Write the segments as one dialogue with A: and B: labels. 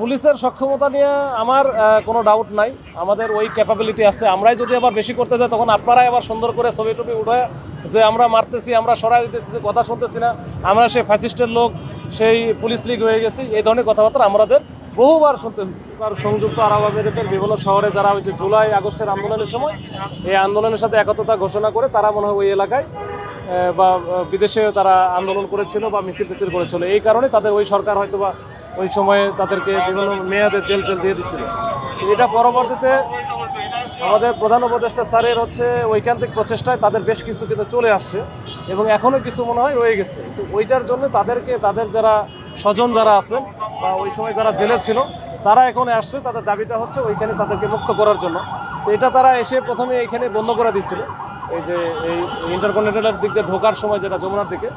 A: পুলিশের সক্ষমতা নিয়ে আমার কোনো ডাউট নাই। আমাদের ওই ক্যাপাবিলিটি আছে। আমরাই যদি আবার বেশি করতে যাই তখন আপনারাই আবার সুন্দর করে ছবি টবি উঠে যে আমরা মারতেছি, আমরা সরাই দিতেছি, যে কথা শুনতেছি না, আমরা সেই ফ্যাসিস্টের লোক, সেই পুলিশ লীগ হয়ে গেছি, এই ধরনের কথাবার্তা আমাদের বহুবার শুনতে হচ্ছে। আর সংযুক্ত আরব আমিরাতের বিভিন্ন শহরে যারা হয়েছে জুলাই আগস্টের আন্দোলনের সময় এই আন্দোলনের সাথে একতা ঘোষণা করে তারা মনে হয় ওই এলাকায় বা বিদেশে তারা আন্দোলন করেছিল বা মিছিল টিছিল করেছিল। এই কারণে তাদের ওই সরকার হয়তো বা ওই সময়ে তাদেরকে বিভিন্ন মেয়াদে জেল টেল দিয়ে দিচ্ছিল। এটা পরবর্তীতে আমাদের প্রধান উপদেষ্টা স্যারের ঐকান্তিক প্রচেষ্টায় তাদের বেশ কিছু কিন্তু চলে আসছে এবং এখনও কিছু মনে হয় রয়ে গেছে। তো ওইটার জন্য তাদের যারা স্বজন যারা আছেন বা ওই সময় যারা জেলে ছিল তারা এখানে আসছে, তাদের দাবিটা হচ্ছে ওইখানে তাদেরকে মুক্ত করার জন্য। তো এটা তারা এসে প্রথমে এইখানে বন্ধ করে দিচ্ছিল, এই যে এই ইন্টারকন্টিনেন্টালের দিক দিয়ে ঢোকার সময় যেটা যমুনার দিকে।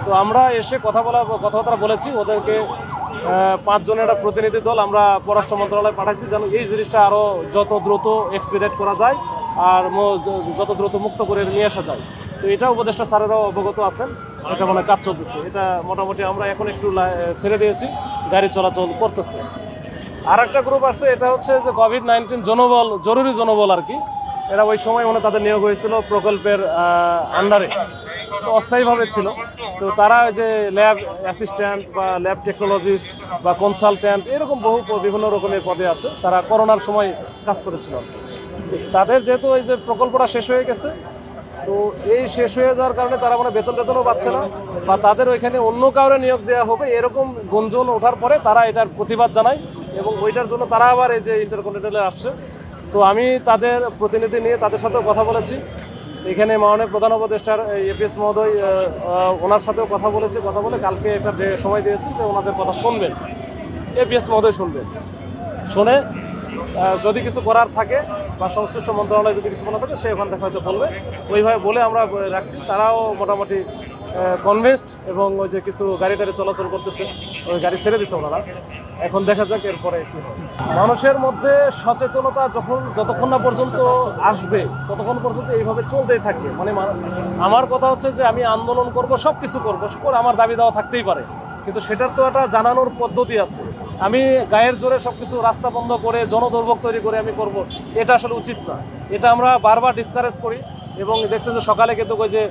A: তো আমরা এসে কথাবার্তা বলেছি ওদেরকে, 5 জনের একটা প্রতিনিধি দল আমরা পররাষ্ট্র মন্ত্রণালয়ে পাঠাইছি যেন এই জিনিসটা আরও যত দ্রুত এক্সপিডিয়েট করা যায় আর যত দ্রুত মুক্ত করে নিয়ে আসা যায়। তো এটা উপদেষ্টা স্যারেরাও অবগত আছেন, এটা মানে কাজ চলতেছে। এটা মোটামুটি আমরা এখন একটু ছেড়ে দিয়েছি, গাড়ি চলাচল করতেছে। আর একটা গ্রুপ আছে, এটা হচ্ছে যে কোভিড-19 জনবল, জরুরি জনবল আর কি। এরা ওই সময় মানে তাদের নিয়োগ হয়েছিল প্রকল্পের আন্ডারে, তো অস্থায়ীভাবে ছিল। তো তারা যে ল্যাব অ্যাসিস্ট্যান্ট বা ল্যাব টেকনোলজিস্ট বা কনসালট্যান্ট এরকম বিভিন্ন রকমের পদে আছে, তারা করোনার সময় কাজ করেছিল। তাদের যেহেতু এই যে প্রকল্পটা শেষ হয়ে গেছে, তো এই শেষ হয়ে যাওয়ার কারণে তারা মানে বেতনও পাচ্ছে না বা তাদের ওইখানে অন্য কাউরে নিয়োগ দেওয়া হবে এরকম গুঞ্জন ওঠার পরে তারা এটার প্রতিবাদ জানায় এবং ওইটার জন্য তারা আবার এই যে ইন্টারকন্টিনেন্টালে আসছে। তো আমি তাদের প্রতিনিধি নিয়ে তাদের সাথেও কথা বলেছি। এখানে মাননীয় প্রধান উপদেষ্টার এপিএস মহোদয়, ওনার সাথেও কথা বলে কালকে একটা সময় দিয়েছি যে ওনাদের কথা শুনবেন, এপিএস মহোদয় শুনে যদি কিছু করার থাকে বা সংশ্লিষ্ট মন্ত্রণালয় যদি কিছু বলা থাকে সে ওখান থেকে হয়তো বলবে। ওইভাবে বলে আমরা রাখছি, তারাও মোটামুটি কনভিন্সড এবং ওই যে কিছু গাড়ি চলাচল করতেছে, ওই গাড়ি ছেড়ে দিচ্ছে ওনারা। এখন দেখা যাক এরপরে কি হয়। মানুষের মধ্যে সচেতনতা যতক্ষণ না পর্যন্ত আসবে ততক্ষণ পর্যন্ত এইভাবে চলতেই থাকবে। মানে আমার কথা হচ্ছে যে আমি আন্দোলন করব, সব কিছু করবো, আমার দাবি দেওয়া থাকতেই পারে, কিন্তু সেটার তো একটা জানানোর পদ্ধতি আছে। আমি গায়ের জোরে সব কিছু রাস্তা বন্ধ করে জনদুর্ভোগ তৈরি করে আমি করব, এটা আসলে উচিত না। এটা আমরা বারবার ডিসকারেজ করি এবং দেখছেন যে সকালে কিন্তু ওই যে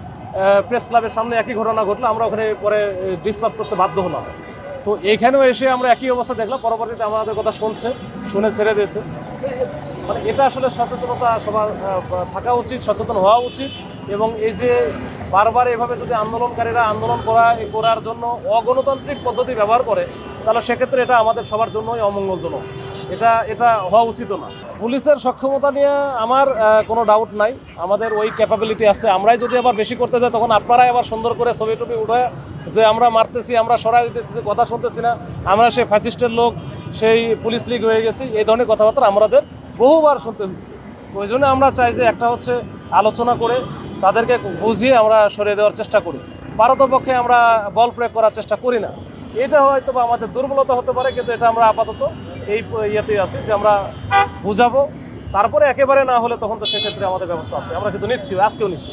A: প্রেস ক্লাবের সামনে একই ঘটনা ঘটলো, আমরা ওখানে পরে ডিসপার্স করতে বাধ্য হলাম। তো এইখানেও এসে আমরা একই অবস্থা দেখলাম, পরবর্তীতে আমাদের কথা শুনে ছেড়ে দিয়েছে। মানে এটা আসলে সচেতনতা সবার থাকা উচিত, সচেতন হওয়া উচিত। এবং এই যে বারবার এভাবে যদি আন্দোলনকারীরা আন্দোলন করার জন্য অগণতান্ত্রিক পদ্ধতি ব্যবহার করে, তাহলে সেক্ষেত্রে এটা আমাদের সবার জন্যই অমঙ্গলজনক। এটা হওয়া উচিত না। পুলিশের সক্ষমতা নিয়ে আমার কোনো ডাউট নাই। আমাদের ওই ক্যাপাবিলিটি আছে। আমরাই যদি আবার বেশি করতে যাই তখন আপনারাই আবার সুন্দর করে ছবি টবি উঠে যে আমরা মারতেছি, আমরা সরাই দিতেছি, যে কথা শুনতেছি না, আমরা সেই ফ্যাসিস্টের লোক, সেই পুলিশ লীগ হয়ে গেছি, এই ধরনের কথাবার্তা আমাদের বহুবার শুনতে হচ্ছে। তো ওই জন্য আমরা চাই যে একটা হচ্ছে আলোচনা করে তাদেরকে বুঝিয়ে আমরা সরিয়ে দেওয়ার চেষ্টা করি। পারতপক্ষে আমরা বল প্রয়োগ করার চেষ্টা করি না। এটা হয়তো বা আমাদের দুর্বলতা হতে পারে, কিন্তু এটা আমরা আপাতত এই ইয়েতেই আছি যে আমরা বুঝাবো। তারপরে একেবারে না হলে তখন তো সেক্ষেত্রে আমাদের ব্যবস্থা আছে, আমরা কিন্তু নিচ্ছি, আজকেও নিচ্ছি।